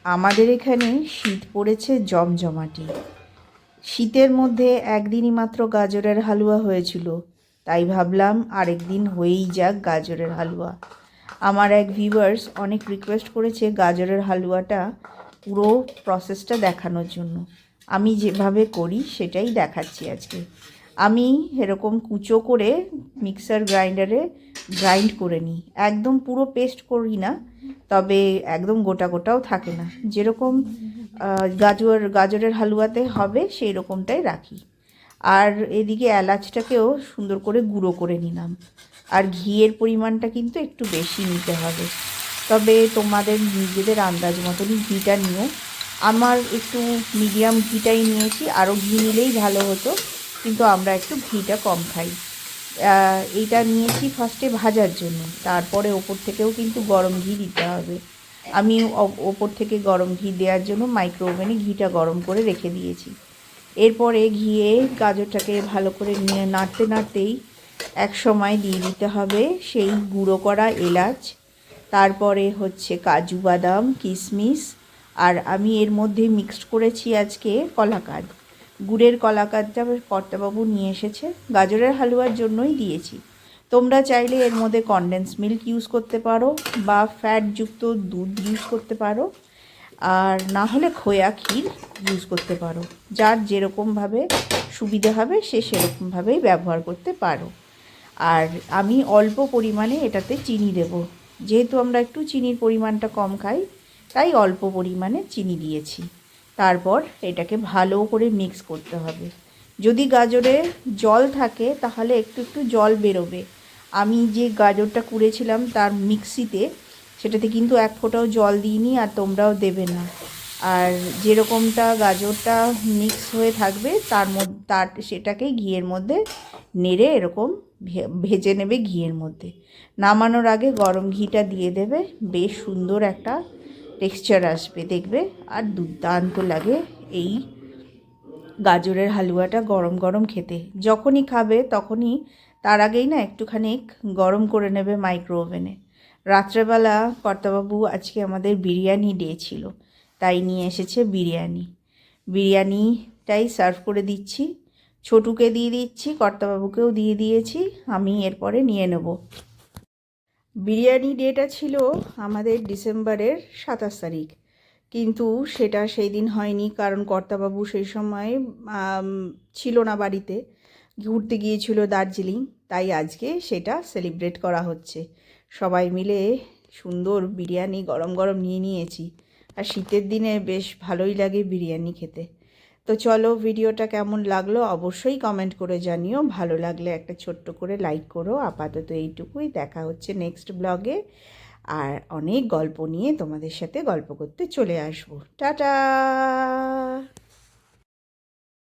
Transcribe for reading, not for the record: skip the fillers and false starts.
আমাদের এখানে শীত পড়েছে জমজমাটি। শীতের মধ্যে একদিনই মাত্র গাজরের হালুয়া হয়েছিল, তাই ভাবলাম আরেক দিন হয়েই যাক গাজরের হালুয়া। আমার এক ভিউয়ার্স অনেক রিকোয়েস্ট করেছে গাজরের হালুয়াটা পুরো প্রসেসটা দেখানোর জন্য। আমি যেভাবে করি সেটাই দেখাচ্ছি আজকে। আমি এরকম কুচো করে মিক্সার গ্রাইন্ডারে গ্রাইন্ড করে নিই, একদম পুরো পেস্ট করি না, তবে একদম গোটা গোটাও থাকে না, যেরকম গাজরের হালুয়াতে হবে সেই রকমটাই রাখি। আর এদিকে এলাচটাকেও সুন্দর করে গুঁড়ো করে নিলাম। আর ঘিয়ের পরিমাণটা কিন্তু একটু বেশি নিতে হবে, তবে তোমাদের নিজেদের আন্দাজ মতনই ঘিটা নিও। আমার একটু মিডিয়াম ঘিটাই নিয়েছি, আরও ঘি নিলেই ভালো হতো, কিন্তু আমরা একটু ঘিটা কম খাই। এইটা নিয়েছি ফার্স্টে ভাজার জন্য, তারপরে ওপর থেকেও কিন্তু গরম ঘি দিতে হবে। আমি ওপর থেকে গরম ঘি দেওয়ার জন্য মাইক্রো ওভেনে ঘিটা গরম করে রেখে দিয়েছি। এরপরে ঘিয়ে গাজরটাকে ভালো করে নিয়ে নাড়তে নাড়তেই এক সময় দিয়ে দিতে হবে সেই গুঁড়ো করা এলাচ, তারপরে হচ্ছে কাজু বাদাম কিশমিশ, আর আমি এর মধ্যে মিক্সড করেছি আজকে কলাকাঁদ। গুড়ের কলাকাঁদটা কর্তাবাবু নিয়ে এসেছে, গাজরের হালুয়ার জন্যই দিয়েছি। তোমরা চাইলে এর মধ্যে কনডেন্স মিল্ক ইউজ করতে পারো বা ফ্যাটযুক্ত দুধ ইউজ করতে পারো, আর না হলে খোয়া ক্ষীর ইউজ করতে পারো। যার যেরকমভাবে সুবিধা হবে সে সেরকমভাবেই ব্যবহার করতে পারো। আর আমি অল্প পরিমাণে এটাতে চিনি দেব, যেহেতু আমরা একটু চিনির পরিমাণটা কম খাই, তাই অল্প পরিমাণে চিনি দিয়েছি। তারপর এটাকে ভালো করে মিক্স করতে হবে। যদি গাজরে জল থাকে তাহলে একটু একটু জল বেরোবে। আমি যে গাজরটা কুড়েছিলাম তার মিক্সিতে, সেটাতে কিন্তু এক ফোঁটাও জল দিইনি, আর তোমরাও দেবে না। আর যেরকমটা গাজরটা মিক্স হয়ে থাকবে তার সেটাকে ঘিয়ের মধ্যে নেড়ে এরকম ভেজে নেবে ঘিয়ের মধ্যে। নামানোর আগে গরম ঘিটা দিয়ে দেবে, বেশ সুন্দর একটা টেক্সচার আসবে দেখবে, আর দুর্দান্ত লাগে এই গাজরের হালুয়াটা গরম গরম খেতে। যখনই খাবে তখনই তার আগেই না একটুখানি গরম করে নেবে মাইক্রো ওভেনে। রাত্রেবেলা কর্তাবাবু আজকে আমাদের বিরিয়ানি ডে ছিল, তাই নিয়ে এসেছে বিরিয়ানিটাই সার্ভ করে দিচ্ছি। ছোটুকে দিয়ে দিচ্ছি, কর্তাবাবুকেও দিয়ে দিয়েছি, আমি এরপরে নিয়ে নেব। বিরিয়ানি ডেটা ছিল আমাদের ডিসেম্বরের 27 তারিখ, কিন্তু সেটা সেই দিন হয়নি, কারণ কর্তাবাবু সেই সময় ছিল না বাড়িতে, ঘুরতে গিয়েছিল দার্জিলিং, তাই আজকে সেটা সেলিব্রেট করা হচ্ছে। সবাই মিলে সুন্দর বিরিয়ানি গরম গরম নিয়ে নিয়েছি, আর শীতের দিনে বেশ ভালোই লাগে বিরিয়ানি খেতে। তো চলো, ভিডিওটা কেমন লাগলো অবশ্যই কমেন্ট করে জানিও, ভালো লাগলে একটা ছোট্ট করে লাইক করো। আপাতত এইটুকুই, দেখা হচ্ছে নেক্সট ব্লগে, আর অনেক গল্প নিয়ে তোমাদের সাথে গল্প করতে চলে আসবো। টাটা।